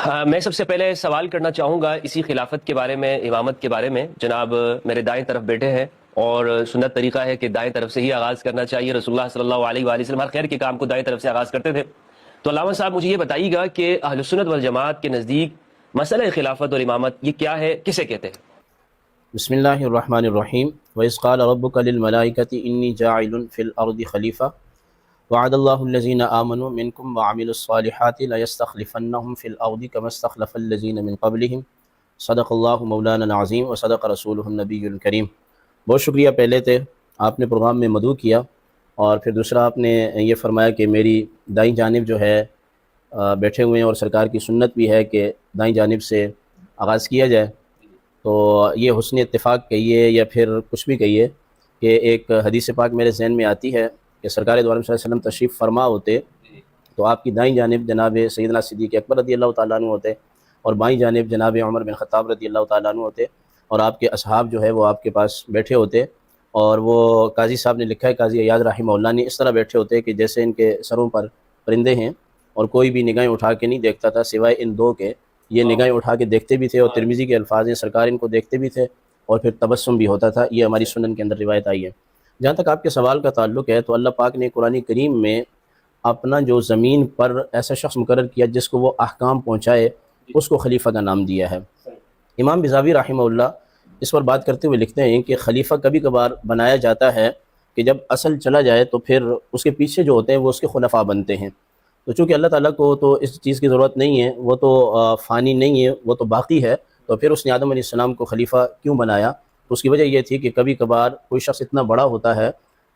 میں سب سے پہلے سوال کرنا چاہوں گا اسی خلافت کے بارے میں، امامت کے بارے میں۔ جناب میرے دائیں طرف بیٹھے ہیں اور سنت طریقہ ہے کہ دائیں طرف سے ہی آغاز کرنا چاہیے۔ رسول اللہ صلی اللہ علیہ وآلہ وسلم ہر خیر کے کام کو دائیں طرف سے آغاز کرتے تھے۔ تو علامہ صاحب مجھے یہ بتائیے گا کہ اہل سنت والجماعت کے نزدیک مسئلہ خلافت اور امامت یہ کیا ہے، کسے کہتے ہیں؟ بسم اللہ الرحمن الرحیم وَإِذْ قَالَ رَبُّكَ لِلْمَلَائِكَةِ إِنِّي جَاعِلٌ فِي الْأَرْضِ خَلِيفَةً وَعَدَ اللَّهُ الَّذِينَ آمَنُوا مِنْكُمْ وَعَمِلُوا الصَّالِحَاتِ لَيَسْتَخْلِفَنَّهُمْ فِي الْأَرْضِ كَمَا اسْتَخْلَفَ الَّذِينَ مِنْ قَبْلِهِمْ صدق اللہ مولانا العظیم وصدق رسولہ النبی الکریم۔ بہت شکریہ پہلے تھے آپ نے پروگرام میں مدعو کیا، اور پھر دوسرا آپ نے یہ فرمایا کہ میری دائیں جانب جو ہے بیٹھے ہوئے ہیں، اور سرکار کی سنت بھی ہے کہ دائیں جانب سے آغاز کیا جائے۔ تو یہ حسن اتفاق کہیے یا پھر کچھ بھی کہیے کہ ایک حدیث پاک میرے ذہن میں آتی ہے کہ سرکار دو عالم صلی اللہ علیہ وسلم تشریف فرما ہوتے تو آپ کی دائیں جانب جناب سیدنا صدیق اکبر رضی اللہ تعالیٰ عنہ ہوتے، اور بائیں جانب جناب عمر بن خطاب رضی اللہ تعالیٰ عنہ ہوتے، اور آپ کے اصحاب جو ہے وہ آپ کے پاس بیٹھے ہوتے، اور وہ قاضی صاحب نے لکھا ہے، قاضی ایاز رحمہ اللہ نے، اس طرح بیٹھے ہوتے کہ جیسے ان کے سروں پر پرندے ہیں، اور کوئی بھی نگاہیں اٹھا کے نہیں دیکھتا تھا سوائے ان دو کے۔ یہ نگاہیں اٹھا کے دیکھتے بھی تھے، اور ترمذی کے الفاظ ہیں سرکار ان کو دیکھتے بھی تھے اور پھر تبسم بھی ہوتا تھا۔ یہ ہماری سنن کے اندر روایت آئی ہے۔ جہاں تک آپ کے سوال کا تعلق ہے تو اللہ پاک نے قرآن کریم میں اپنا جو زمین پر ایسا شخص مقرر کیا جس کو وہ احکام پہنچائے، اس کو خلیفہ کا نام دیا ہے۔ امام بزاوی رحمہ اللہ اس پر بات کرتے ہوئے لکھتے ہیں کہ خلیفہ کبھی کبھار بنایا جاتا ہے کہ جب اصل چلا جائے تو پھر اس کے پیچھے جو ہوتے ہیں وہ اس کے خلفاء بنتے ہیں۔ تو چونکہ اللہ تعالیٰ کو تو اس چیز کی ضرورت نہیں ہے، وہ تو فانی نہیں ہے، وہ تو باقی ہے، تو پھر اس نے آدم علیہ السلام کو خلیفہ کیوں بنایا؟ تو اس کی وجہ یہ تھی کہ کبھی کبھار کوئی شخص اتنا بڑا ہوتا ہے،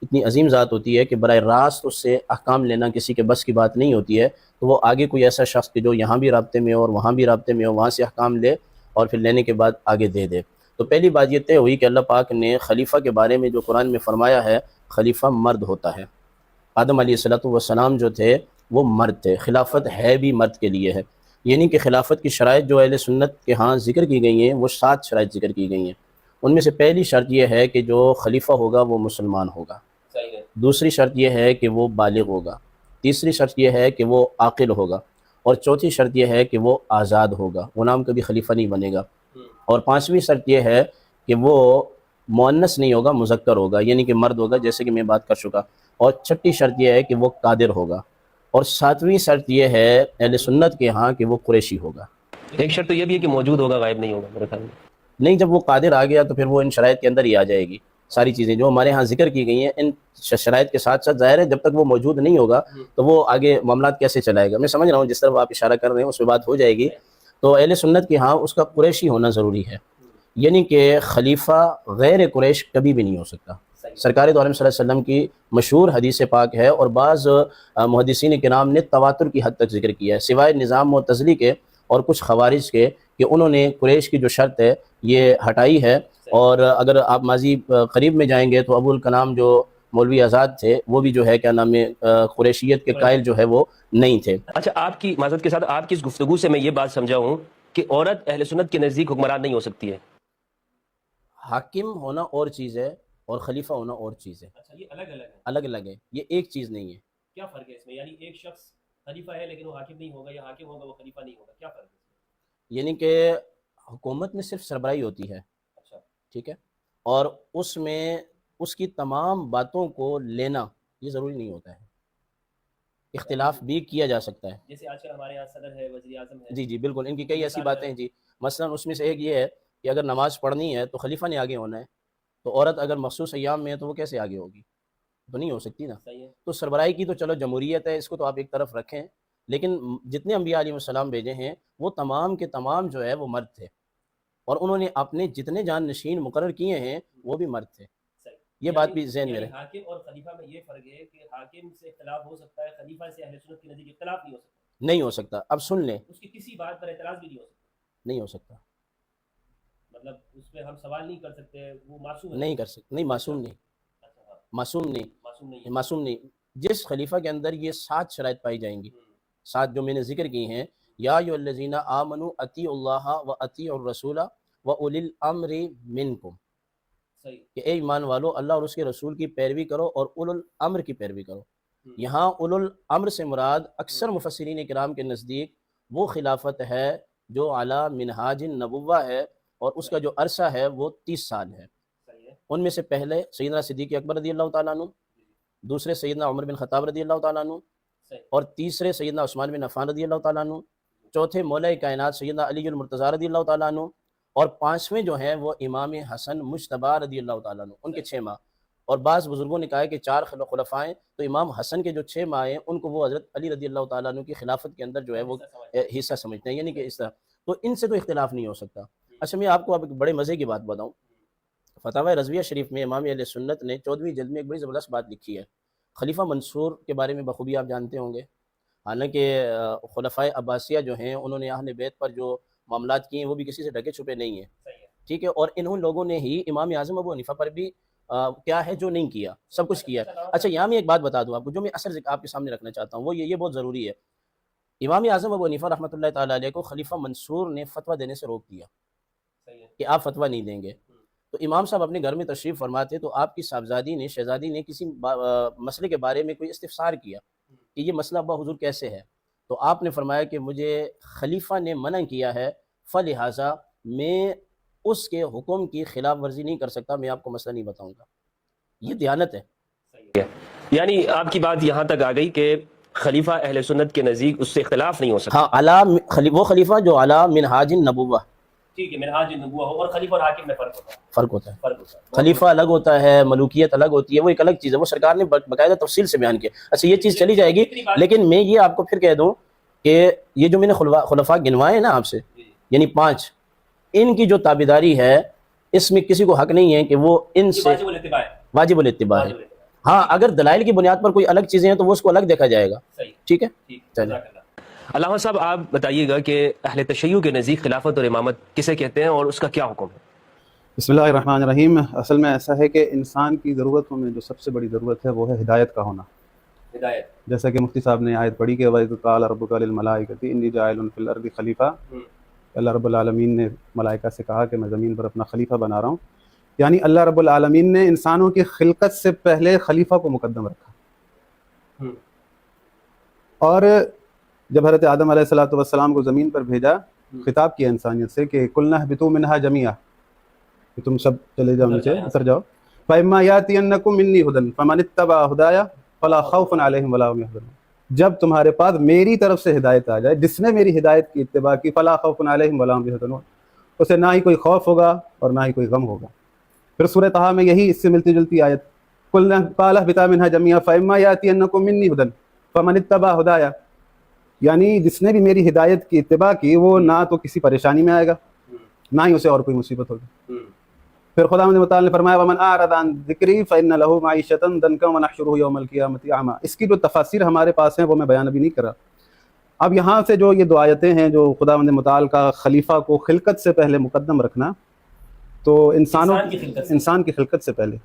اتنی عظیم ذات ہوتی ہے کہ براہ راست اس سے احکام لینا کسی کے بس کی بات نہیں ہوتی ہے، تو وہ آگے کوئی ایسا شخص کہ جو یہاں بھی رابطے میں ہو اور وہاں بھی رابطے میں ہو، وہاں سے احکام لے اور پھر لینے کے بعد آگے دے دے۔ تو پہلی بات یہ طے ہوئی کہ اللہ پاک نے خلیفہ کے بارے میں جو قرآن میں فرمایا ہے، خلیفہ مرد ہوتا ہے۔ آدم علیہ السلام جو تھے وہ مرد تھے، خلافت ہے بھی مرد کے لیے ہے۔ یعنی کہ خلافت کی شرائط جو اہل سنت کے ہاں ذکر کی گئی ہیں وہ 7 شرائط ذکر کی گئی ہیں۔ ان میں سے پہلی شرط یہ ہے کہ جو خلیفہ ہوگا وہ مسلمان ہوگا، دوسری شرط یہ ہے کہ وہ بالغ ہوگا، تیسری شرط یہ ہے کہ وہ عاقل ہوگا، اور چوتھی شرط یہ ہے کہ وہ آزاد ہوگا، غلام کبھی خلیفہ نہیں بنے گا، اور پانچویں شرط یہ ہے کہ وہ مؤنث نہیں ہوگا، مذکر ہوگا، یعنی کہ مرد ہوگا، جیسے کہ میں بات کر چکا، اور چھٹی شرط یہ ہے کہ وہ قادر ہوگا، اور ساتویں شرط یہ ہے اہل سنت کے ہاں کہ وہ قریشی ہوگا۔ ایک شرط تو یہ بھی ہے کہ موجود ہوگا، غائب نہیں ہوگا میرے خیال میں۔ نہیں، جب وہ قادر آ گیا تو پھر وہ ان شرائط کے اندر ہی آ جائے گی۔ ساری چیزیں جو ہمارے ہاں ذکر کی گئی ہیں ان شرائط کے ساتھ ساتھ، ظاہر ہے جب تک وہ موجود نہیں ہوگا تو وہ آگے معاملات کیسے چلائے گا؟ میں سمجھ رہا ہوں جس طرح آپ اشارہ کر رہے ہیں اس پہ بات ہو جائے گی۔ تو اہل سنت کے ہاں اس کا قریشی ہونا ضروری ہے، یعنی کہ خلیفہ غیر قریش کبھی بھی نہیں ہو سکتا۔ سرکار دو عالم صلی اللہ علیہ وسلم کی مشہور حدیث پاک ہے، اور بعض محدثین کرام نے تواتر کی حد تک ذکر کیا ہے، سوائے نظام معتزلی کے اور کچھ خوارج کے، کہ انہوں نے قریش کی جو شرط ہے یہ ہٹائی ہے۔ اور اگر آپ ماضی قریب میں جائیں گے تو ابو الکلام جو مولوی آزاد تھے وہ بھی جو ہے کیا نام ہے قریشیت کے قائل جو ہے وہ نہیں تھے۔ اچھا، آپ کی معذرت کے ساتھ آپ کی اس گفتگو سے میں یہ بات سمجھا ہوں کہ عورت اہل سنت کے نزدیک حکمران نہیں ہو سکتی ہے۔ حاکم ہونا اور چیز ہے اور خلیفہ ہونا اور چیز ہے، اچھا، یہ الگ الگ ہے؟ الگ الگ ہے، یہ ایک چیز نہیں ہے۔ کیا فرق ہے اس میں؟ یعنی ایک شخص خلیفہ ہے لیکن وہ حاکم نہیں ہوگا، یا حاکم ہوگا وہ خلیفہ نہیں ہوگا، کیا فرق ہے اس میں؟ یعنی کہ حکومت میں صرف سربراہی ہوتی ہے، اچھا، ٹھیک ہے، اور اس میں اس کی تمام باتوں کو لینا یہ ضروری نہیں ہوتا ہے، اختلاف بھی کیا جا سکتا ہے۔ جیسے آج کل ہمارے یہاں صدر ہے، وزیر اعظم ہے۔ جی جی بالکل، ان کی کئی ایسی باتیں ہیں جی، مثلا اس میں سے ایک یہ ہے کہ اگر نماز پڑھنی ہے تو خلیفہ نے آگے ہونا ہے، تو عورت اگر مخصوص ایام میں ہے تو وہ کیسے آگے ہوگی؟ تو نہیں ہو سکتی نا۔ صحیح ہے۔ تو سربراہی کی تو چلو جمہوریت ہے، اس کو تو آپ ایک طرف رکھیں، لیکن جتنے انبیاء علیہ السلام بھیجے ہیں وہ تمام کے تمام جو ہے وہ مرد تھے، اور انہوں نے اپنے جتنے جان نشین مقرر کیے ہیں وہ بھی مرد تھے۔ یہ بات بھی ذہن میں رہے۔ حاکم اور خلیفہ میں یہ فرق ہے کہ حاکم سے اختلاف ہو سکتا ہے، خلیفہ سے اہل سنت کے نزدیک اختلاف نہیں ہو سکتا۔ نہیں ہو سکتا، اب سن لیں، اس کی کسی بات پر اعتراض بھی نہیں ہو سکتا۔ نہیں ہو سکتا، مطلب اس پہ ہم سوال نہیں کر سکتے، وہ معصوم ہے؟ نہیں کر سکتے، نہیں، معصوم نہیں، اچھا، ہاں، معصوم نہیں، معصوم نہیں ہے۔ معصوم نہیں۔ جس خلیفہ کے اندر یہ 7 شرائط پائی جائیں گی، 7 جو میں نے ذکر کی ہیں، یا ایھا الذین آمنوا اطیعوا اللہ و اطیعوا الرسول و اولی الامر منکم، صحیح کہ اے ایمان والو اللہ اور اس کے رسول کی پیروی کرو اور اولو الامر کی پیروی کرو۔ یہاں اولو الامر سے مراد اکثر مفسرین کرام کے نزدیک وہ خلافت ہے جو علی منہاج النبوہ ہے، اور اس کا جو عرصہ ہے وہ 30 سال ہے۔ ان میں سے پہلے سیدنا صدیق اکبر رضی اللہ تعالیٰ عنہ، دوسرے سیدنا عمر بن خطاب رضی اللہ تعالیٰ عنہ، اور تیسرے سیدنا عثمان بن عفان رضی اللہ تعالیٰ عنہ، چوتھے مولا کائنات سیدنا علی المرتضیٰ رضی اللہ تعالیٰ عنہ، اور پانچویں جو ہیں وہ امام حسن مجتبیٰ رضی اللہ تعالیٰ عنہ، ان کے 6 ماہ۔ اور بعض بزرگوں نے کہا ہے کہ 4 خلفائیں، تو امام حسن کے جو 6 ماہ ہیں ان کو وہ حضرت علی رضی اللہ تعالیٰ عنہ کی خلافت کے اندر جو ہے وہ حصہ سمجھتے ہیں، یعنی کہ اس طرح تو ان سے تو اختلاف نہیں ہو سکتا۔ اچھا میں آپ کو اب ایک بڑے مزے کی بات بتاؤں، فتاوی رضویہ شریف میں امام اہل سنت نے 14ویں جلد میں ایک بڑی زبردست بات لکھی ہے۔ خلیفہ منصور کے بارے میں بخوبی آپ جانتے ہوں گے، حالانکہ خلفائے عباسیہ جو ہیں انہوں نے اہل بیت پر جو معاملات کیے ہیں وہ بھی کسی سے ڈھکے چھپے نہیں ہیں، ٹھیک ہے، اور انہوں لوگوں نے ہی امام اعظم ابو حنیفہ پر بھی کیا ہے جو نہیں کیا، سب کچھ کیا ہے۔ اچھا یہاں میں ایک بات بتا دوں آپ کو جو میں اثر آپ کے سامنے رکھنا چاہتا ہوں، وہ یہ بہت ضروری ہے۔ امام اعظم ابو حنیفہ رحمۃ اللہ تعالیٰ علیہ کو خلیفہ منصور نے فتویٰ دینے سے روک دیا کہ آپ فتویٰ نہیں دیں گے۔ تو امام صاحب اپنے گھر میں تشریف فرماتے تو آپ کی صاحبزادی نے شہزادی نے کسی مسئلے کے بارے میں کوئی استفسار کیا کہ یہ مسئلہ ابا حضور کیسے ہے، تو آپ نے فرمایا کہ مجھے خلیفہ نے منع کیا ہے، فلہٰذا میں اس کے حکم کی خلاف ورزی نہیں کر سکتا، میں آپ کو مسئلہ نہیں بتاؤں گا۔ یہ دیانت ہے۔ یعنی آپ کی بات یہاں تک آ گئی کہ خلیفہ اہل سنت کے نزدیک اس سے اختلاف نہیں ہو سکتا۔ ہاں وہ خلیفہ جو علی منہاج النبوہ، ٹھیک ہے، منہاج النبوہ ہو، اور خلیفہ اور حاکم میں فرق ہوتا ہے۔ خلیفہ الگ ہوتا ہے، ملوکیت الگ ہوتی ہے، وہ ایک الگ چیز ہے، وہ سرکار نے باقاعدہ تفصیل سے بیان کیا۔ اچھا یہ چیز چلی جائے گی، لیکن میں یہ آپ کو پھر کہہ دوں کہ یہ جو میں نے خلفاء گنوائے ہیں نا آپ سے، یعنی 5، ان کی جو تابعداری ہے اس میں کسی کو حق نہیں ہے کہ وہ ان سے واجب الاتباع ہے۔ ہاں اگر دلائل کی بنیاد پر کوئی الگ چیزیں ہیں تو وہ اس کو الگ دیکھا جائے گا، ٹھیک ہے۔ چلیں علامہ صاحب آپ بتائیے گا کہ اہل تشیع کے نزدیک خلافت اور امامت کسے کہتے ہیں اور اس کا کیا حکم ہے؟ بسم اللہ الرحمن الرحیم۔ اصل میں ایسا ہے کہ انسان کی ضرورتوں میں جو سب سے بڑی ضرورت ہے وہ ہے ہدایت کا ہونا۔ ہدایت، جیسا کہ مفتی صاحب نے آیت پڑھی کہ وَإِذْ قَالَ رَبُّكَ لِلْمَلَائِكَةِ إِنِّي جَاعِلٌ فِي الْأَرْضِ خلیفہ، اللہ رب العالمین نے ملائکہ سے کہا کہ میں زمین پر اپنا خلیفہ بنا رہا ہوں، یعنی اللہ رب العالمین نے انسانوں کی خلقت سے پہلے خلیفہ کو مقدم رکھا۔ اور جب حضرت آدم علیہ السلام کو زمین پر بھیجا، خطاب کیا انسانیت سے کہ قُلْنَا اهْبِطُوا مِنْهَا جَمِيعًا، کہ تم سب چلے جاؤ نیچے، اتر جاؤ، فَإِمَّا يَأْتِيَنَّكُم مِّنِّي هُدًى فَمَنِ اتَّبَعَ هُدَايَ فَلَا خَوْفٌ عَلَيْهِمْ وَلَا هُمْ يَحْزَنُونَ، جب تمہارے پاس میری طرف سے ہدایت آ جائے، جس نے میری ہدایت کی اتباع کی، فَلَا خَوْفٌ عَلَيْهِمْ وَلَا هُمْ يَحْزَنُونَ، اسے نہ ہی کوئی خوف ہوگا اور نہ ہی کوئی غم ہوگا۔ پھر سورہ طٰہٰ میں یہی اس سے ملتی جلتی آیت، قُلْ قَالَ اهْبِطَا مِنْهَا جَمِيعًا فَإِمَّا يَأْتِيَنَّكُم مِّنِّي هُدًى فَمَنِ اتَّبَعَ هُدَايَ، یعنی جس نے بھی میری ہدایت کی اتباع کی وہ نہ تو کسی پریشانی میں آئے گا نہ ہی اسے اور کوئی مصیبت ہوگی۔ پھر خداوند متعال نے فرمایا وَمَنْ أَعْرَضَ عَنْ ذِكْرِي فَإِنَّ لَهُ مَعِيشَةً ضَنكًا وَنَحْشُرُهُ يَوْمَ الْقِيَامَةِ أَعْمَىٰ، اس کی جو تفاسیر ہمارے پاس ہیں وہ میں بیان ابھی نہیں کر رہا۔ اب یہاں سے جو یہ 2 آیتیں ہیں جو خداوند متعال کا خلیفہ کو خلقت سے پہلے مقدم رکھنا، تو انسان کی خلقت سے پہلے،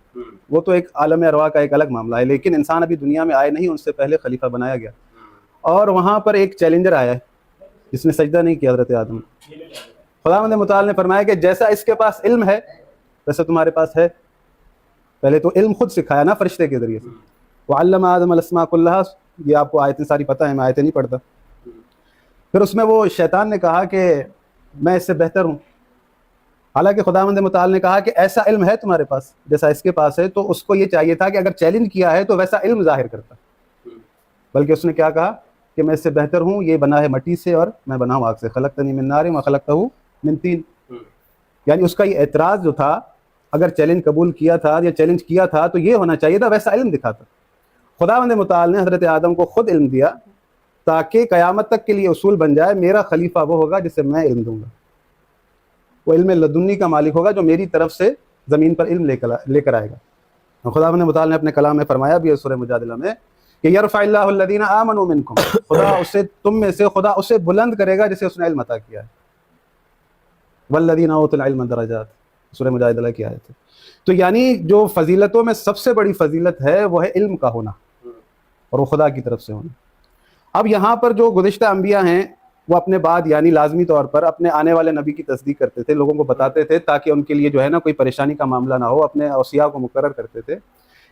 وہ تو ایک عالم ارواح کا ایک الگ معاملہ ہے، لیکن انسان ابھی دنیا میں آئے نہیں، ان سے پہلے خلیفہ بنایا گیا۔ اور وہاں پر ایک چیلنجر آیا ہے جس نے سجدہ نہیں کیا، حضرت آدم۔ خداوند متعال نے فرمایا کہ جیسا اس کے پاس علم ہے ویسا تمہارے پاس ہے۔ پہلے تو علم خود سکھایا نا فرشتے کے ذریعے سے، وَعَلَّمَ آدَمَ الْأَسْمَاءَ كُلَّهَا، یہ آپ کو آیتیں ساری پتہ ہیں، میں آیتیں نہیں پڑھتا۔ پھر اس میں وہ شیطان نے کہا کہ میں اس سے بہتر ہوں، حالانکہ خداوند متعال نے کہا کہ ایسا علم ہے تمہارے پاس جیسا اس کے پاس ہے، تو اس کو یہ چاہیے تھا کہ اگر چیلنج کیا ہے تو ویسا علم ظاہر کرتا، بلکہ اس نے کیا کہا کہ میں اس سے بہتر ہوں، یہ بنا ہے مٹی سے اور میں بنا ہوں آگ سے، خلقتنی من نار وخلقتہ من طین، یعنی اس کا یہ اعتراض جو تھا، اگر چیلنج قبول کیا تھا یا چیلنج کیا تھا تو یہ ہونا چاہیے تھا ویسا علم دکھاتا۔ خداوند متعال نے حضرت آدم کو خود علم دیا تاکہ قیامت تک کے لیے اصول بن جائے، میرا خلیفہ وہ ہوگا جسے میں علم دوں گا، وہ علم لدنی کا مالک ہوگا جو میری طرف سے زمین پر علم لے کر آئے گا۔ خداوند متعال نے اپنے کلام میں فرمایا بھی ہے سورہ مجادلہ میں کہ یرفع اللہ الذین آمنوا منکم، خدا اسے تم میں سے خدا اسے بلند کرے گا جسے اس نے علم عطا کیا ہے، والذین اوتوا العلم درجات، سورہ مجادلہ کی آیت ہے۔ تو یعنی جو فضیلتوں میں سب سے بڑی فضیلت ہے وہ ہے علم کا ہونا اور وہ خدا کی طرف سے ہونا۔ اب یہاں پر جو گزشتہ انبیاء ہیں وہ اپنے بعد یعنی لازمی طور پر اپنے آنے والے نبی کی تصدیق کرتے تھے، لوگوں کو بتاتے تھے تاکہ ان کے لیے جو ہے نا کوئی پریشانی کا معاملہ نہ ہو، اپنے اوصیاء کو مقرر کرتے تھے۔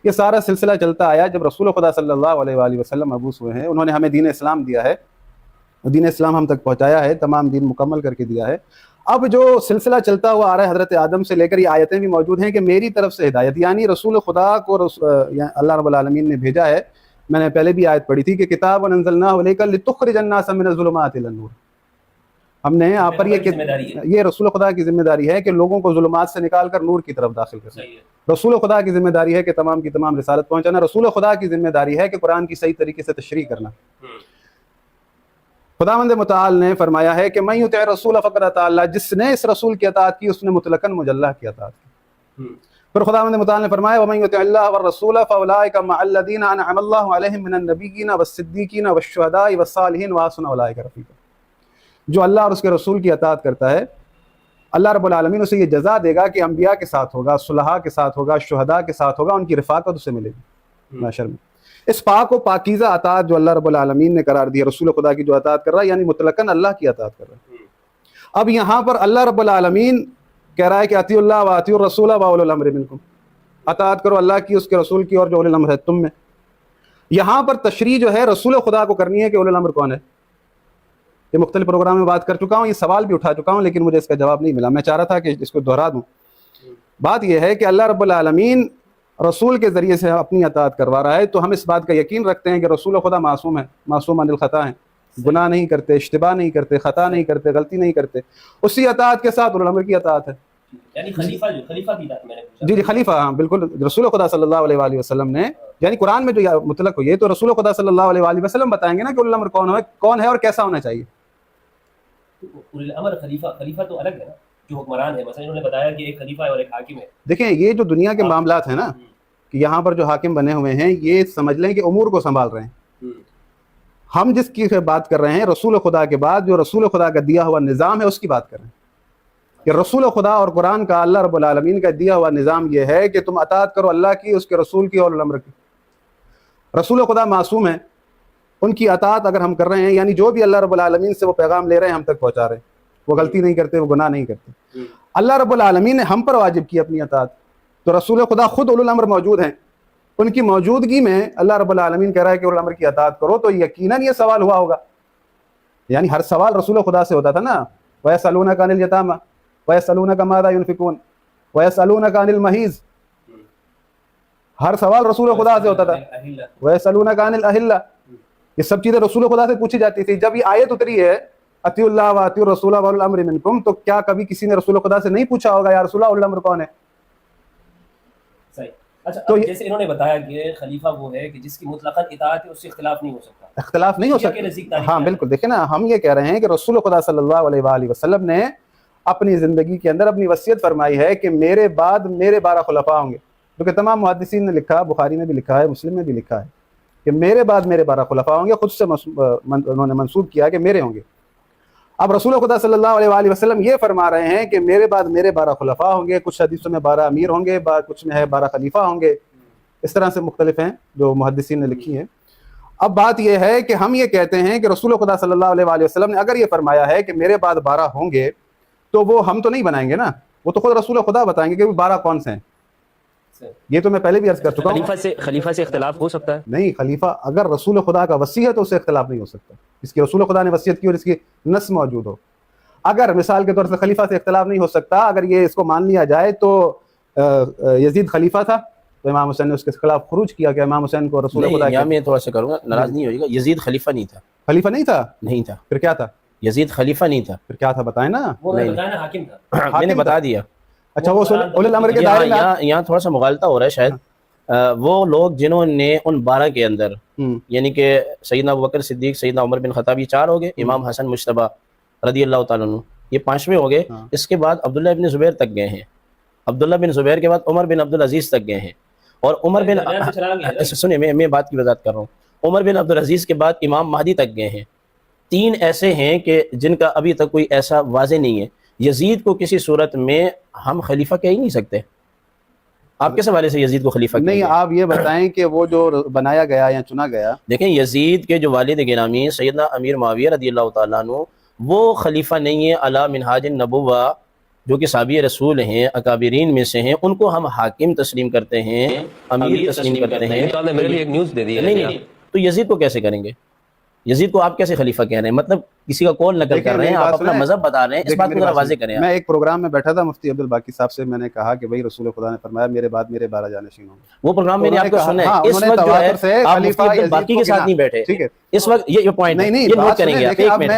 یہ سارا سلسلہ چلتا آیا، جب رسول خدا صلی اللہ علیہ وآلہ وسلم مبعوث ہوئے ہیں، انہوں نے ہمیں دین اسلام دیا ہے، دین اسلام ہم تک پہنچایا ہے، تمام دین مکمل کر کے دیا ہے۔ اب جو سلسلہ چلتا ہوا آ رہا ہے حضرت آدم سے لے کر، یہ آیتیں بھی موجود ہیں کہ میری طرف سے ہدایت، یعنی رسول خدا کو اللہ رب العالمین نے بھیجا ہے۔ میں نے پہلے بھی آیت پڑھی تھی کہ کتاب انزلناہ الیک لتخرج الناس من الظلمات الی النور۔ ہم نے یہاں پر یہ رسول خدا کی ذمہ داری ہے کہ لوگوں کو ظلمات سے نکال کر نور کی طرف داخل کرنا۔ رسول خدا کی ذمہ داری ہے کہ تمام کی تمام رسالت پہنچانا۔ رسول خدا کی ذمہ داری ہے کہ قرآن کی صحیح طریقے سے تشریح کرنا۔ خداوند متعال نے فرمایا ہے کہ من یطع الرسول فقد اطاع اللہ، جس نے اس رسول کی اطاعت کی اس نے مطلقاً مجھ اللہ کی اطاعت کی۔ پھر خداوند متعال نے فرمایا ومن یطع اللہ والرسول فاولئک مع الذین انعم اللہ علیہم من النبیین والصدیقین والشہداء والصالحین وحسن اولئک رفیقا۔ جو اللہ اور اس کے رسول کی اطاعت کرتا ہے، اللہ رب العالمین اسے یہ جزا دے گا کہ انبیاء کے ساتھ ہوگا، صلحاء کے ساتھ ہوگا، شہداء کے ساتھ ہوگا، ان کی رفاقت اسے ملے گی محشر میں۔ اس پاک و پاکیزہ اطاعت جو اللہ رب العالمین نے قرار دی ہے، رسول خدا کی جو اطاعت کر رہا ہے، یعنی مطلقاً اللہ کی اطاعت کر رہا ہے۔ اب یہاں پر اللہ رب العالمین کہہ رہا ہے کہ اطیعوا اللہ واطیعوا الرسول واولی الامر منکم، اطاعت کرو اللہ کی، اس کے رسول کی، اور جو اولی الامر ہے تم میں۔ یہاں پر تشریح جو ہے رسول خدا کو کرنی ہے کہ اولی الامر کون ہے۔ یہ مختلف پروگرام میں بات کر چکا ہوں، یہ سوال بھی اٹھا چکا ہوں، لیکن مجھے اس کا جواب نہیں ملا۔ میں چاہ رہا تھا کہ اس کو دہرا دوں۔ بات یہ ہے کہ اللہ رب العالمین رسول کے ذریعے سے اپنی اطاعت کروا رہا ہے، تو ہم اس بات کا یقین رکھتے ہیں کہ رسول خدا معصوم ہے، معصوم عن الخطا ہیں، گناہ نہیں کرتے، اشتباہ نہیں کرتے، خطا نہیں کرتے، غلطی نہیں کرتے۔ اسی اطاعت کے ساتھ اولی الامر کی اطاعت ہے۔ یعنی خلیفہ کی بات میں نے پوچھا۔ جی خلیفہ، ہاں بالکل، رسول خدا صلی اللہ علیہ وآلہ وسلم نے، یعنی قرآن میں جو مطلق ہوئی ہے تو رسول خدا صلی اللہ علیہ وآلہ وسلم بتائیں گے نا کہ اولی الامر کون ہے اور کیسا ہونا چاہیے۔ اولی الامر خلیفہ تو الگ ہے نا، جو حکمران ہے، مثلا انہوں نے بتایا کہ ایک خلیفہ ہے اور ایک حاکم ہے۔ دیکھیں یہ جو دنیا کے معاملات ہیں نا، کہ یہاں پر جو حاکم بنے ہوئے ہیں یہ سمجھ لیں کہ امور کو سنبھال رہے ہیں۔ ہم جس کی بات کر رہے ہیں رسول خدا کے بعد جو رسول خدا کا دیا ہوا نظام ہے اس کی بات کر رہے ہیں کہ رسول خدا اور قرآن کا، اللہ رب العالمین کا دیا ہوا نظام یہ ہے کہ تم اطاعت کرو اللہ کی، اس کے رسول کی اور الامر کی۔ رسول خدا معصوم ہیں، ان کی اطاعت اگر ہم کر رہے ہیں، یعنی جو بھی اللہ رب العالمین سے وہ پیغام لے رہے ہیں ہم تک پہنچا رہے ہیں، وہ غلطی نہیں کرتے، وہ گناہ نہیں کرتے۔ اللہ رب العالمین نے ہم پر واجب کی اپنی اطاعت، تو رسول خدا خود اولو الامر موجود ہیں، ان کی موجودگی میں اللہ رب العالمین کہہ رہا ہے کہ اولو الامر کی اطاعت کرو، تو یقیناً یہ سوال ہوا ہوگا۔ یعنی ہر سوال رسول خدا سے ہوتا تھا نا، وَيَسْأَلُونَكَ عَنِ الْيَتَامَى وَيَسْأَلُونَكَ مَاذَا يُنْفِقُونَ وَيَسْأَلُونَكَ عَنِ الْمَحِيضِ، ہر سوال رسول خدا سے ہوتا تھا۔ وَيَسْأَلُونَكَ عَنِ الْأَحِلَّةِ، یہ سب چیزیں رسول خدا سے پوچھی جاتی تھی۔ جب یہ آیت اتری ہے اطیعوا اللہ واطیعوا الرسول واولی الامر منکم، تو کیا کبھی کسی نے رسول خدا سے نہیں پوچھا ہوگا یا رسول اللہ اولی الامر کون ہے؟ صحیح۔ اچھا، تو جیسے انہوں نے بتایا کہ خلیفہ وہ ہے کہ جس کی مطلقاً اطاعت ہے، اس سے اختلاف نہیں ہو سکتا، اختلاف نہیں ہو سکتا۔ ہاں بالکل، دیکھیں نا، ہم یہ کہہ رہے ہیں کہ رسول خدا صلی اللہ علیہ وآلہ وسلم نے اپنی زندگی کے اندر اپنی وصیت فرمائی ہے کہ میرے بعد میرے 12 خلفاء ہوں گے، کیونکہ تمام محدثین نے لکھا، بخاری نے بھی لکھا ہے، مسلم نے بھی لکھا ہے کہ میرے بعد میرے 12 خلفاء ہوں گے، خود سے انہوں نے منسوب کیا کہ میرے ہوں گے۔ اب رسول خدا صلی اللہ علیہ وآلہ وسلم یہ فرما رہے ہیں کہ میرے بعد میرے 12 خلفاء ہوں گے، کچھ حدیثوں میں 12 امیر ہوں گے، کچھ میں ہے 12 خلیفہ ہوں گے، اس طرح سے مختلف ہیں جو محدثین نے لکھی ہیں۔ اب بات یہ ہے کہ ہم یہ کہتے ہیں کہ رسول خدا صلی اللہ علیہ وآلہ وسلم نے اگر یہ فرمایا ہے کہ میرے بعد 12 ہوں گے، تو وہ ہم تو نہیں بنائیں گے نا، وہ تو خود رسول خدا بتائیں گے کہ 12 کون سے ہیں۔ یہ تو میں پہلے بھی عرض کر چکا ہوں، خلیفہ سے اختلاف ہو سکتا ہے؟ نہیں، خلیفہ اگر رسول خدا کا وصی ہے تو اس سے اختلاف نہیں ہو سکتا، اس کی رسول خدا نے وصیت کی اور اس کی نص موجود ہو۔ اگر مثال کے طور سے خلیفہ سے اختلاف نہیں ہو سکتا، اگر یہ اس کو مان لیا جائے تو یزید خلیفہ تھا تو امام حسین نے اس کے خلاف خروج کیا کہ امام حسین کو رسول خدا یہاں میں تھوڑا سا کروں گا، ناراض نہیں ہوئے گا، یزید خلیفہ نہیں تھا۔ خلیفہ نہیں تھا؟ نہیں تھا۔ پھر کیا تھا؟ یزید خلیفہ نہیں تھا۔ پھر کیا تھا بتائیں نا۔ حاکم تھا، میں نے بتا دیا۔ اچھا، وہ اولی الامر کے دائرے میں یہاں تھوڑا سا مغالطہ ہو رہا ہے شاید۔ وہ لوگ جنہوں نے ان 12 کے اندر، یعنی کہ سیدنا ابوبکر صدیق، سیدنا عمر بن خطاب، یہ 4 ہو گئے، امام حسن مجتبی رضی اللہ تعالیٰ عنہ یہ 5ویں ہو گئے۔ اس کے بعد عبداللہ بن زبیر تک گئے ہیں، عبداللہ بن زبیر کے بعد عمر بن عبدالعزیز تک گئے ہیں، اور عمر بن، سنیں میں بات کی وضاحت کر رہا ہوں، عمر بن عبدالعزیز کے بعد امام مہدی تک گئے ہیں۔ 3 ایسے ہیں کہ جن کا ابھی تک کوئی ایسا واضح نہیں ہے۔ یزید کو کسی صورت میں ہم خلیفہ کہہ ہی نہیں سکتے۔ آپ کس حوالے سے یزید کو خلیفہ نہیں، آپ یہ بتائیں کہ وہ جو بنایا گیا یا چنا گیا، دیکھیں یزید کے جو والد گرامی سیدنا امیر معاویہ رضی اللہ تعالیٰ عنہ، وہ خلیفہ نہیں ہے علی منہاج النبوہ، جو کہ صحابی رسول ہیں، اکابرین میں سے ہیں، ان کو ہم حاکم تسلیم کرتے ہیں، امیر تسلیم کرتے ہیں۔ میرے لیے ایک نیوز دے دی ہے۔ نہیں، تو یزید کو کیسے کریں گے؟ یزید کو آپ کیسے خلیفہ کہہ رہے ہیں؟ مطلب کسی کا قول نقل کر رہے ہیں، آپ اپنا مذہب بتا رہے ہیں، اس بات کو ذرا واضح کریں. میں ایک پروگرام میں بیٹھا تھا مفتی عبدالباقی صاحب سے، میں نے کہا کہ بھائی رسول خدا نے فرمایا میرے بعد میرے 12 جانشین ہوں گے. وہ پروگرام میں نے آپ کو سنا ہے. اس وقت جو ہے آپ مفتی عبدالباقی کے ساتھ نہیں بیٹھے. ٹھیک ہے، اس وقت یہ پوائنٹ نہیں یہ نوٹ کریں گے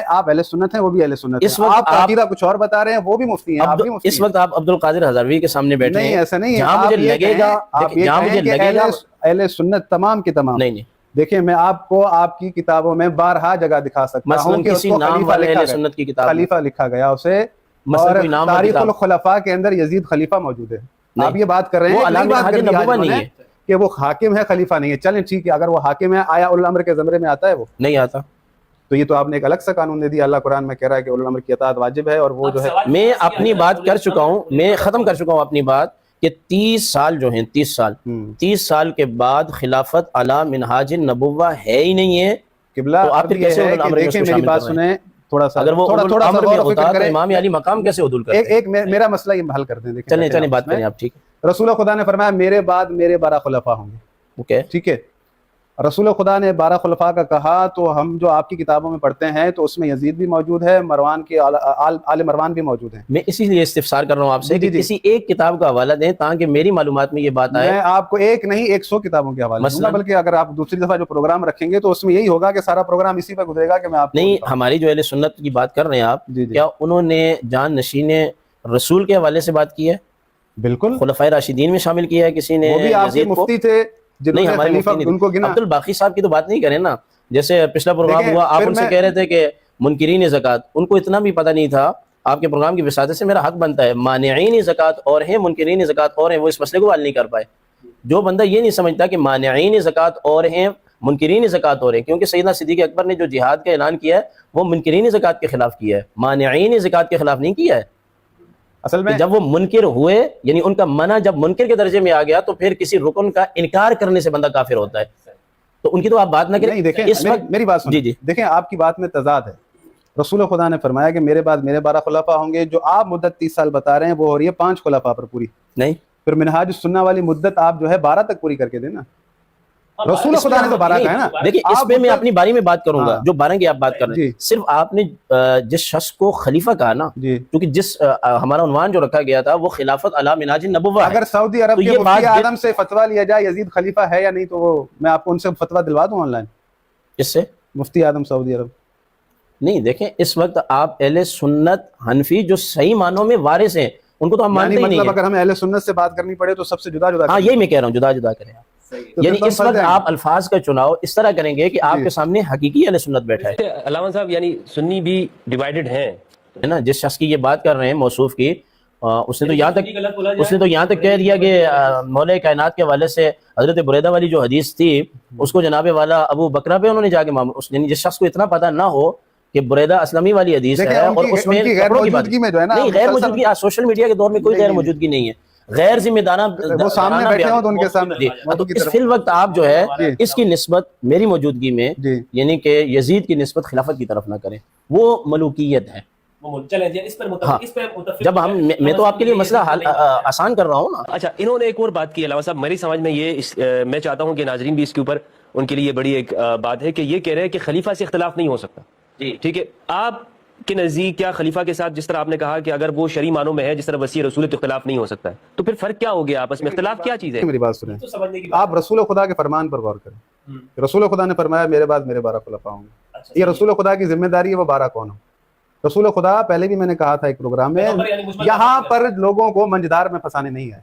آپ اہل سنت ہیں، وہ بھی اہل سنت ہیں. اس وقت آپ عقیدہ کچھ اور بتا رہے ہیں، وہ بھی مفتی ہیں، آپ بھی مفتی ہیں. اس وقت آپ عبد القادر ہزاروی کے سامنے بیٹھے ہیں. نہیں ایسا نہیں ہے. جہاں مجھے لگے گا اہل سنت تمام کے تمام. نہیں دیکھیں میں آپ کو آپ کی کتابوں میں بارہا جگہ دکھا سکتا ہوں کہ کسی نام والے اہل سنت کی کتاب خلیفہ لکھا گیا اسے، اور تاریخ الخلفاء کے اندر یزید خلیفہ موجود ہے. آپ یہ بات کر رہے ہیں کہ وہ حاکم ہے، خلیفہ نہیں ہے. چلیں ٹھیک ہے، اگر وہ حاکم ہے آیا اول الامر کے زمرے میں آتا ہے؟ وہ نہیں آتا. تو یہ تو آپ نے ایک الگ سا قانون دے دیا. اللہ قرآن میں کہہ رہا ہے کہ اول الامر کی اطاعت واجب ہے، اور وہ جو ہے میں اپنی بات کر چکا ہوں، میں ختم کر چکا ہوں اپنی بات کہ 30 سال جو ہیں 30 سال کے بعد خلافت علی منہاج النبوہ ہے ہی نہیں ہے. قبلہ آپ دیکھیں میری بات سنیں تھوڑا سا، اگر وہ تھوڑا سا غور و فکر کریں. امام علی مقام کیسے عدول کرتے ہیں؟ ایک میرا مسئلہ یہ حل کر دیں. چلیں بات کریں آپ. ٹھیک ہے، رسول خدا نے فرمایا میرے بعد میرے 12 خلفاء ہوں گے. اوکے ٹھیک ہے، رسول خدا نے 12 خلفاء کا کہا تو ہم جو آپ کی کتابوں میں پڑھتے ہیں تو اس میں یزید بھی موجود ہے، مروان کے آل مروان بھی موجود ہیں. میں اسی لیے استفسار کر رہا ہوں آپ سے کہ کسی ایک کتاب کا حوالہ دیں تاکہ میری معلومات میں یہ بات آئے. میں آپ کو ایک نہیں 100 کتابوں کے حوالے دوں گا، بلکہ اگر آپ دوسری دفعہ جو پروگرام رکھیں گے تو اس میں یہی ہوگا کہ سارا پروگرام اسی پہ گزرے گا کہ میں آپ نہیں. ہماری جو اہل سنت کی بات کر رہے ہیں آپ، کیا انہوں نے جان نشین رسول کے حوالے سے بات کی ہے؟ بالکل. خلفائے راشدین میں شامل کیا ہے کسی نے؟ وہ بھی آپ کے مفتی تھے. نہیں ہمارے عبد الباقی صاحب کی تو بات نہیں کریں نا. جیسے پچھلا پروگرام ہوا آپ ان سے کہہ رہے تھے کہ منکرین زکوٰۃ، ان کو اتنا بھی پتہ نہیں تھا. آپ کے پروگرام کی وساطت سے میرا حق بنتا ہے. مانعین زکوٰۃ اور ہیں، منکرین زکوٰۃ اور ہیں، وہ اس مسئلے کو حل نہیں کر پائے. جو بندہ یہ نہیں سمجھتا کہ مانعین زکوٰۃ اور ہیں، منکرین زکوٰۃ اور ہیں، کیونکہ سیدنا صدیق اکبر نے جو جہاد کا اعلان کیا ہے وہ منکرین زکوٰۃ کے خلاف کیا ہے، مانعین زکوٰۃ کے خلاف نہیں کیا ہے. اصل میں جب وہ منکر ہوئے، یعنی ان کا منع جب منکر کے درجے میں آ گیا تو پھر کسی رکن کا انکار کرنے سے بندہ کافر ہوتا ہے. تو ان کی تو آپ بات نہ کریں. دیکھیں میری بات سنیں. جی دیکھیں آپ کی بات میں تضاد ہے. رسول خدا نے فرمایا کہ میرے بعد میرے 12 خلفاء ہوں گے. جو آپ مدت 30 سال بتا رہے ہیں وہ ہو رہی ہے 5 خلفاء پر پوری. نہیں، پھر منہاج السنہ والی مدت آپ جو ہے 12 تک پوری کر کے دینا. رسول خدا نے تو 12 کہا ہے نا. دیکھیں اس پہ میں اپنی باری میں بات کروں گا. جو 12 کی آپ بات کر رہے ہیں، صرف آپ نے جس شخص کو خلیفہ کہا نا، کیونکہ جس ہمارا عنوان جو رکھا گیا تھا وہ خلافت علی منہاج النبوہ. اگر سعودی عرب کے مفتی اعظم سے فتویٰ لیا جائے یزید خلیفہ ہے یا نہیں تو وہ میں آپ کو ان سے فتویٰ دلوا دوں آن لائن. اس سے مفتی اعظم سعودی عرب نہیں. دیکھیں اس وقت آپ اہل سنت حنفی جو صحیح معنوں میں وارث ہیں ان کو تو ہم مانتے ہی نہیں. مطلب اگر ہمیں اہل سنت سے بات کرنی پڑے تو سب سے جدا جدا. ہاں یہی میں کہہ رہا ہوں، جدا جدا کریں. یعنی اس وقت آپ الفاظ کا چناؤ اس طرح کریں گے کہ آپ کے سامنے حقیقی اہل سنت بیٹھا ہے. علامہ صاحب یعنی سنی بھی ڈیوائیڈڈ ہیں نا. جس شخص کی یہ بات کر رہے ہیں موصوف کی، اس نے تو یہاں تک کہہ دیا کہ مولا کائنات کے حوالے سے حضرت بریدہ والی جو حدیث تھی اس کو جناب والا ابو بکرہ پہ انہوں نے جا کے یعنی جس شخص کو اتنا پتہ نہ ہو کہ بریدہ اسلمی والی حدیث ہے اور اس میں غیر موجودگی میں جو ہے نا، نہیں غیر موجودگی سوشل میڈیا کے دور میں کوئی غیر موجودگی نہیں ہے. غیر ذمہ دارانہ وہ سامنے بیٹھے ہوں تو ان کے سامنے اس فی الوقت آپ جو ہے اس کی نسبت میری موجودگی میں یعنی کہ یزید کی نسبت خلافت کی طرف نہ کریں. وہ ملوکیت ہے. جب ہم میں تو آپ کے لیے مسئلہ آسان کر رہا ہوں نا. اچھا انہوں نے ایک اور بات کی علامہ صاحب میری سمجھ میں یہ میں چاہتا ہوں کہ ناظرین بھی اس کے اوپر ان کے لیے بڑی ایک بات ہے کہ یہ کہہ رہے ہیں کہ خلیفہ سے اختلاف نہیں ہو سکتا. ٹھیک ہے، آپ کے نزدیک کیا خلیفہ کے ساتھ جس طرح آپ نے کہا کہ اگر وہ شرعی معنوں میں ہے جس طرح وسیع رسول ہے تو اختلاف نہیں ہو سکتا ہے، تو پھر فرق کیا ہو گیا آپس میں؟ اختلاف کیا چیز ہے؟ میری بات سنیں. آپ رسول خدا کے فرمان پر غور کریں. رسول خدا نے فرمایا میرے بعد میرے 12 خلفاء ہوں گے. یہ رسول خدا کی ذمہ داری ہے وہ 12 کون ہوں. رسول خدا پہلے بھی میں نے کہا تھا ایک پروگرام میں، یہاں پر لوگوں کو منجدار میں پھنسانے نہیں ہے.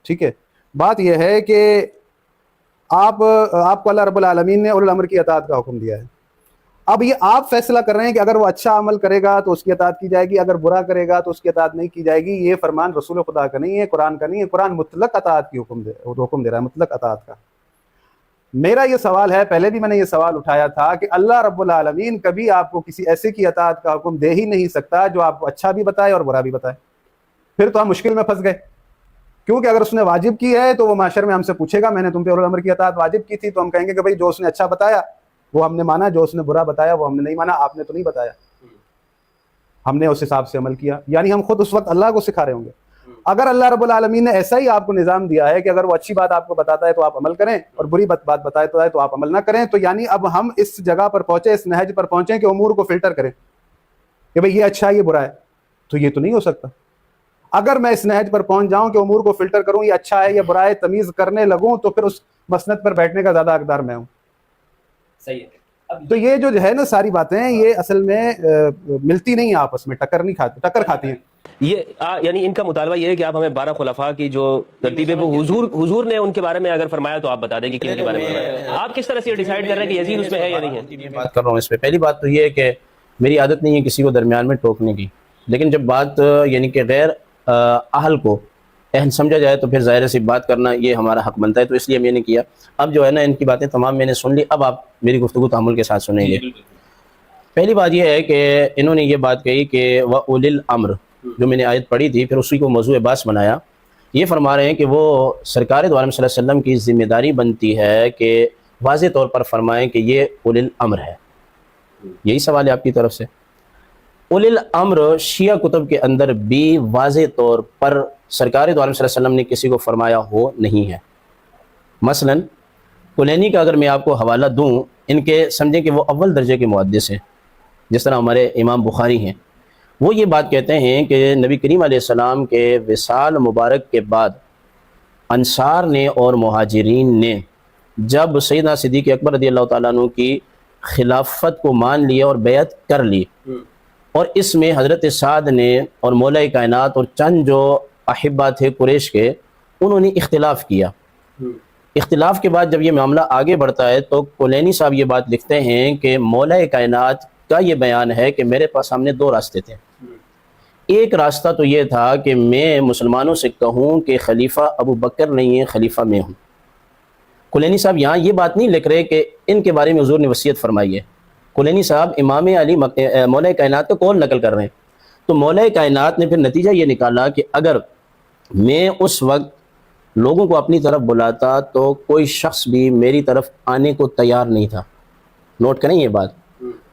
ٹھیک ہے، بات یہ ہے کہ آپ کو اللہ رب العالمین نے اولو الامر کی اطاعت کا حکم دیا ہے. اب یہ آپ فیصلہ کر رہے ہیں کہ اگر وہ اچھا عمل کرے گا تو اس کی اطاعت کی جائے گی، اگر برا کرے گا تو اس کی اطاعت نہیں کی جائے گی. یہ فرمان رسول خدا کا نہیں ہے، قرآن کا نہیں ہے. قرآن مطلق اطاعت کی حکم دے رہا ہے، مطلق اطاعت کا. میرا یہ سوال ہے، پہلے بھی میں نے یہ سوال اٹھایا تھا کہ اللہ رب العالمین کبھی آپ کو کسی ایسے کی اطاعت کا حکم دے ہی نہیں سکتا جو آپ کو اچھا بھی بتائے اور برا بھی بتائے. پھر تو ہم مشکل میں پھنس گئے، کیونکہ اگر اس نے واجب کی ہے تو وہ محشر میں ہم سے پوچھے گا میں نے تم پہ اولو الامر کی اطاعت واجب کی تھی، تو ہم کہیں گے کہ بھائی جو اس نے اچھا بتایا وہ ہم نے مانا، جو اس نے برا بتایا وہ ہم نے نہیں مانا. آپ نے تو نہیں بتایا، ہم نے اس حساب سے عمل کیا. یعنی ہم خود اس وقت اللہ کو سکھا رہے ہوں گے. اگر اللہ رب العالمین نے ایسا ہی آپ کو نظام دیا ہے کہ اگر وہ اچھی بات آپ کو بتاتا ہے تو آپ عمل کریں اور بری بات بتاتا ہے تو آپ عمل نہ کریں، تو یعنی اب ہم اس جگہ پر پہنچے، اس نہج پر پہنچے کہ امور کو فلٹر کریں کہ بھئی یہ اچھا ہے یہ برا ہے، تو یہ تو نہیں ہو سکتا۔ اگر میں اس نہج پر پہنچ جاؤں کہ امور کو فلٹر کروں، یہ اچھا ہے یہ برا ہے، تمیز کرنے لگوں، تو پھر اس مسند پر بیٹھنے کا زیادہ حقدار میں ہوں۔ صحیح ہے۔ تو یہ جو ہے نا ساری باتیں یہ اصل میں ملتی نہیں آپس میں، ٹکر نہیں کھاتی، ٹکر کھاتی ہیں۔ یہ یعنی ان کا مطالبہ یہ ہے کہ آپ ہمیں 12 خلفاء کی جو ترتیب ہے وہ حضور نے ان کے بارے میں اگر فرمایا تو آپ بتا دیں کہ کن کے بارے میں فرمایا۔ آپ کس طرح سے یہ ڈیسائیڈ کر رہے ہیں کہ یزید اس میں ہے یا نہیں ہے؟ بات کر رہا ہوں اس پہ، پہلی بات تو یہ ہے کہ میری عادت نہیں ہے کسی کو درمیان میں ٹوکنے کی، لیکن جب بات یعنی کہ غیر اہل کو اہل سمجھا جائے تو پھر ظاہر سی بات کرنا یہ ہمارا حق بنتا ہے، تو اس لیے میں نے کیا۔ اب جو ہے نا ان کی باتیں تمام میں نے سن لی، اب آپ میری گفتگو تحمل کے ساتھ سنیں گے۔ پہلی بات یہ ہے کہ انہوں نے یہ بات کہی کہ وَأُولِي الْأَمْرِ، جو میں نے آیت پڑھی تھی پھر اسی کو موضوع بحث بنایا۔ یہ فرما رہے ہیں کہ وہ سرکار دو عالم صلی اللہ علیہ وسلم کی ذمہ داری بنتی ہے کہ واضح طور پر فرمائیں کہ یہ اولی الامر ہے۔ یہی سوال ہے آپ کی طرف سے۔ اولی الامر شیعہ کتب کے اندر بھی واضح طور پر سرکار دو عالم صلی اللہ علیہ وسلم نے کسی کو فرمایا ہو نہیں ہے۔ مثلا کلینی کا اگر میں آپ کو حوالہ دوں، ان کے سمجھیں کہ وہ اول درجے کے محدث ہیں، جس طرح ہمارے امام بخاری ہیں، وہ یہ بات کہتے ہیں کہ نبی کریم علیہ السلام کے وصال مبارک کے بعد انصار نے اور مہاجرین نے جب سیدنا صدیق اکبر رضی اللہ تعالیٰ عنہ کی خلافت کو مان لیا اور بیعت کر لی، اور اس میں حضرت سعد نے اور مولا کائنات اور چند جو احبہ تھے قریش کے، انہوں نے اختلاف کیا۔ اختلاف کے بعد جب یہ معاملہ آگے بڑھتا ہے تو کلینی صاحب یہ بات لکھتے ہیں کہ مولا کائنات کا یہ بیان ہے کہ میرے پاس سامنے دو راستے تھے۔ ایک راستہ تو یہ تھا کہ میں مسلمانوں سے کہوں کہ خلیفہ ابو بکر نہیں ہے، خلیفہ میں ہوں۔ کلینی صاحب یہاں یہ بات نہیں لکھ رہے کہ ان کے بارے میں حضور نے وصیت فرمائی ہے، کلینی صاحب امام علی مولا کائنات کا قول نقل کر رہے ہیں۔ تو مولا کائنات نے پھر نتیجہ یہ نکالا کہ اگر میں اس وقت لوگوں کو اپنی طرف بلاتا تو کوئی شخص بھی میری طرف آنے کو تیار نہیں تھا۔ نوٹ کریں یہ بات۔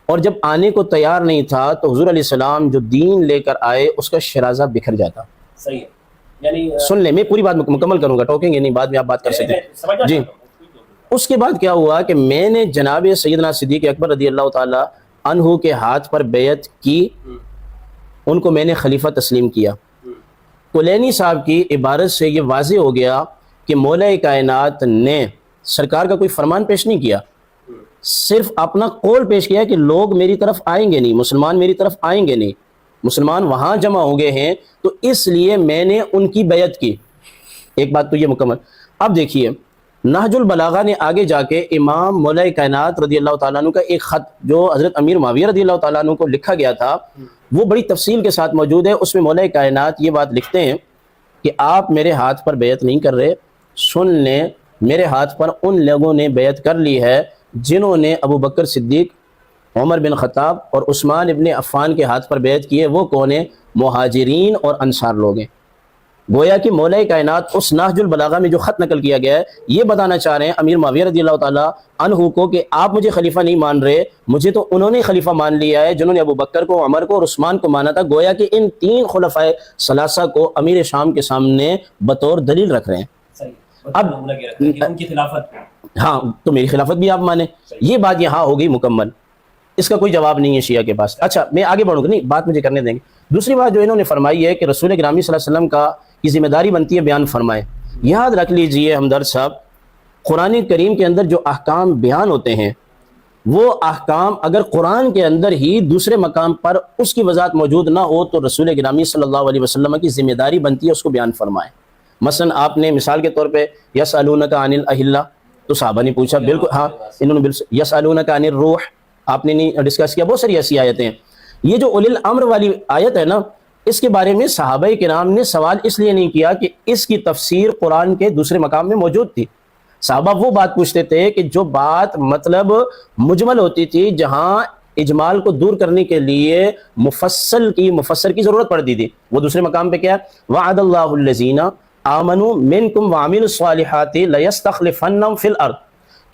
اور جب آنے کو تیار نہیں تھا تو حضور علیہ السلام جو دین لے کر آئے اس کا شرازہ بکھر جاتا۔ صحیح ہے، یعنی سن لیں، میں پوری بات مکمل کروں گا، ٹوکیں گے نہیں، بعد میں آپ بات کر سکتے ہیں جی۔ اس کے بعد کیا ہوا کہ میں نے جناب سیدنا صدیق اکبر رضی اللہ تعالی عنہ کے ہاتھ پر بیعت کی، ان کو میں نے خلیفہ تسلیم کیا۔ کلینی صاحب کی عبارت سے یہ واضح ہو گیا کہ مولا کائنات نے سرکار کا کوئی فرمان پیش نہیں کیا، صرف اپنا قول پیش کیا کہ لوگ میری طرف آئیں گے نہیں، مسلمان میری طرف آئیں گے نہیں، مسلمان وہاں جمع ہو گئے ہیں تو اس لیے میں نے ان کی بیعت کی۔ ایک بات تو یہ مکمل۔ اب دیکھیے نہج البلاغہ نے آگے جا کے امام مولا کائنات رضی اللہ تعالیٰ عنہ کا ایک خط جو حضرت امیر معاویہ رضی اللہ تعالیٰ عنہ کو لکھا گیا تھا، وہ بڑی تفصیل کے ساتھ موجود ہے۔ اس میں مولا کائنات یہ بات لکھتے ہیں کہ آپ میرے ہاتھ پر بیعت نہیں کر رہے، سن لیں، میرے ہاتھ پر ان لوگوں نے بیعت کر لی ہے جنہوں نے ابو بکر صدیق، عمر بن خطاب اور عثمان ابن عفان کے ہاتھ پر بیعت کی ہے۔ وہ کون ہیں؟ مہاجرین اور انصار لوگ ہیں۔ گویا کہ مولا کائنات اس نہج البلاغہ میں جو خط نقل کیا گیا ہے یہ بتانا چاہ رہے ہیں امیر معاویہ رضی اللہ تعالیٰ عنہ کو کہ آپ مجھے خلیفہ نہیں مان رہے، مجھے تو انہوں نے خلیفہ مان لیا ہے جنہوں نے ابو بکر کو، عمر کو اور عثمان کو مانا تھا۔ گویا کہ ان تین خلفاء ثلاثہ کو امیر شام کے سامنے بطور دلیل رکھ رہے ہیں۔ اب ان کی خلافت، ہاں تو میری خلافت بھی آپ مانیں، یہ بات یہاں ہو گئی مکمل، اس کا کوئی جواب نہیں ہے شیعہ کے پاس۔ اچھا میں آگے بڑھوں گا، نہیں بات مجھے کرنے دیں گے۔ دوسری بات جو انہوں نے فرمائی ہے کہ رسول گرامی صلی اللہ علیہ وسلم کا یہ ذمہ داری بنتی ہے بیان فرمائے۔ یاد رکھ لیجئے ہمدرد صاحب، قرآن کریم کے اندر جو احکام بیان ہوتے ہیں وہ احکام اگر قرآن کے اندر ہی دوسرے مقام پر اس کی وضاحت موجود نہ ہو تو رسول گرامی صلی اللہ علیہ وسلم کی ذمہ داری بنتی ہے اس کو بیان فرمائے۔ مثلا آپ نے مثال کے طور پہ یسألونک عن الاحلہ، تو صحابہ نے پوچھا، بالکل ہاں انہوں نے یسألونک عن الروح، آپ نے نہیں ڈسکس کیا، بہت ساری ایسی آیتیں ہیں۔ یہ جو اولی الامر والی آیت ہے نا، اس کے بارے میں صحابہ کرام نے سوال اس لیے نہیں کیا کہ اس کی تفسیر قرآن کے دوسرے مقام میں موجود تھی۔ صحابہ وہ بات پوچھتے تھے کہ جو بات مطلب مجمل ہوتی تھی، جہاں اجمال کو دور کرنے کے لیے مفصر کی ضرورت پڑتی تھی، وہ دوسرے مقام پہ کیا ہے؟ وعد اللہ الذین آمنوا منکم وعملوا الصالحات لیستخلفنہم فی الارض،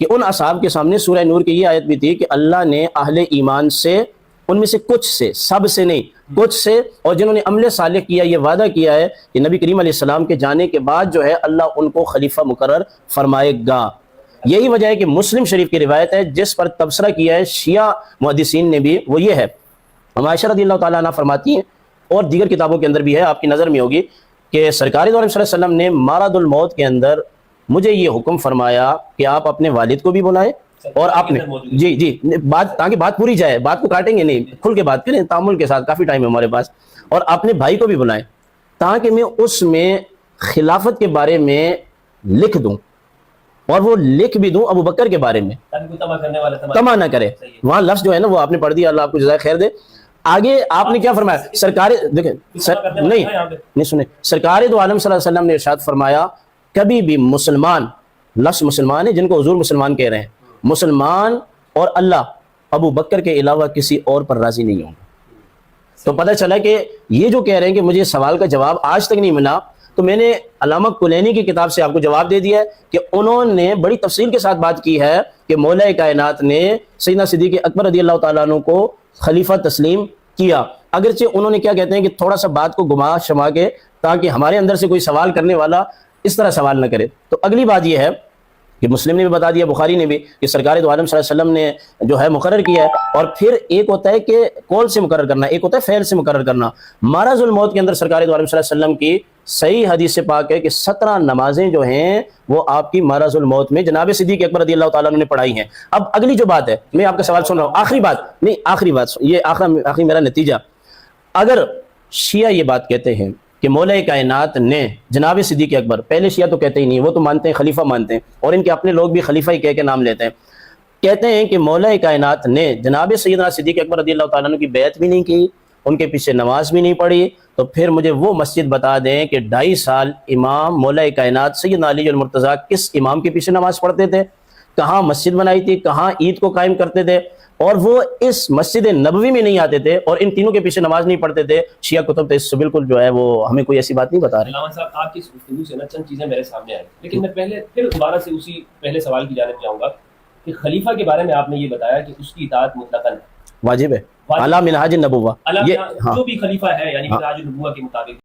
کہ ان اصحاب کے سامنے سورہ نور کی یہ آیت بھی تھی کہ اللہ نے اہل ایمان سے ان میں سے کچھ سے، سب سے نہیں، کچھ سے، اور جنہوں نے عمل صالح کیا، یہ وعدہ کیا ہے کہ نبی کریم علیہ السلام کے جانے کے بعد جو ہے اللہ ان کو خلیفہ مقرر فرمائے گا۔ یہی وجہ ہے کہ مسلم شریف کی روایت ہے جس پر تبصرہ کیا ہے شیعہ محدثین نے بھی، وہ یہ ہے، عائشہ رضی اللہ تعالیٰ عنہ فرماتی ہیں، اور دیگر کتابوں کے اندر بھی ہے، آپ کی نظر میں ہوگی، کہ سرکار دو عالم صلی اللہ علیہ وسلم نے مرض الموت کے اندر مجھے یہ حکم فرمایا کہ آپ اپنے والد کو بھی بلائیں، اور آپ نے جی بات، تاکہ بات پوری جائے، بات کو کاٹیں گے نہیں، کھل کے بات کریں تعامل کے ساتھ، کافی ٹائم ہے ہمارے پاس، اور اپنے بھائی کو بھی بلائیں تاکہ میں اس میں خلافت کے بارے میں لکھ دوں، اور وہ لکھ بھی دوں ابو بکر کے بارے میں، تما نہ کرے۔ وہاں لفظ جو ہے نا وہ آپ نے پڑھ دیا، اللہ آپ کو جزائے خیر دے۔ آگے آپ نے کیا فرمایا؟ سرکار دیکھیں نہیں سنیں، سرکار دو عالم صلی اللہ علیہ وسلم نے ارشاد فرمایا کبھی بھی مسلمان، لفظ مسلمان ہے جن کو حضور مسلمان کہہ رہے ہیں، مسلمان اور اللہ ابو بکر کے علاوہ کسی اور پر راضی نہیں ہوں گے۔ تو پتہ چلا کہ یہ جو کہہ رہے ہیں کہ مجھے سوال کا جواب آج تک نہیں ملا، تو میں نے علامہ کلینی کی کتاب سے آپ کو جواب دے دیا ہے کہ انہوں نے بڑی تفصیل کے ساتھ بات کی ہے کہ مولا کائنات نے سیدنا صدیق اکبر رضی اللہ تعالیٰ عنہ کو خلیفہ تسلیم کیا، اگرچہ انہوں نے کیا کہتے ہیں کہ تھوڑا سا بات کو گما شما کے، تاکہ ہمارے اندر سے کوئی سوال کرنے والا اس طرح سوال نہ کرے۔ تو اگلی بات یہ ہے کہ مسلم نے بھی بتا دیا، بخاری نے بھی، کہ سرکار دو عالم صلی اللہ علیہ وسلم نے جو ہے مقرر کیا ہے، اور پھر ایک ہوتا ہے کہ قول سے مقرر کرنا، ایک ہوتا ہے فعل سے مقرر کرنا۔ مرض الموت کے اندر سرکار دو عالم صلی اللہ علیہ وسلم کی صحیح حدیث پاک ہے کہ 17 نمازیں جو ہیں وہ آپ کی مرض الموت میں جناب صدیق اکبر رضی اللہ تعالیٰ عنہ نے پڑھائی ہیں۔ اب اگلی جو بات ہے، میں آپ کا سوال سن رہا ہوں، آخری بات نہیں، آخری بات، یہ آخری میرا نتیجہ، اگر شیعہ یہ بات کہتے ہیں کہ مولا کائنات نے جناب صدیق اکبر، پہلے شیعہ تو کہتے ہی نہیں، وہ تو مانتے ہیں خلیفہ مانتے ہیں، اور ان کے اپنے لوگ بھی خلیفہ ہی کہہ کے نام لیتے ہیں، کہتے ہیں کہ مولا کائنات نے جناب سیدنا صدیق اکبر رضی اللہ تعالیٰ عنہ کی بیعت بھی نہیں کی، ان کے پیچھے نماز بھی نہیں پڑھی، تو پھر مجھے وہ مسجد بتا دیں کہ 2.5 سال امام مولا کائنات سیدنا علی المرتضیٰ کس امام کے پیچھے نماز پڑھتے تھے، کہاں مسجد بنائی تھی، کہاں عید کو قائم کرتے تھے، اور وہ اس مسجد نبوی میں نہیں آتے تھے، اور ان تینوں کے پیچھے نماز نہیں پڑھتے تھے۔ شیعہ کتب تو اس سے بالکل جو ہے وہ ہمیں کوئی ایسی بات نہیں بتا رہے۔ علامہ صاحب، آپ کی اس گفتگو سے نا چند چیزیں میرے سامنے آئی، لیکن میں پہلے پھر دوبارہ سے اسی پہلے سوال کی جانب جاؤں گا کہ خلیفہ کے بارے میں آپ نے یہ بتایا کہ اس کی اطاعت مطلقاً واجب ہے، اعلیٰ منہاج النبوہ، جو بھی خلیفہ ہے یعنی منہاج النبوہ کے مطابق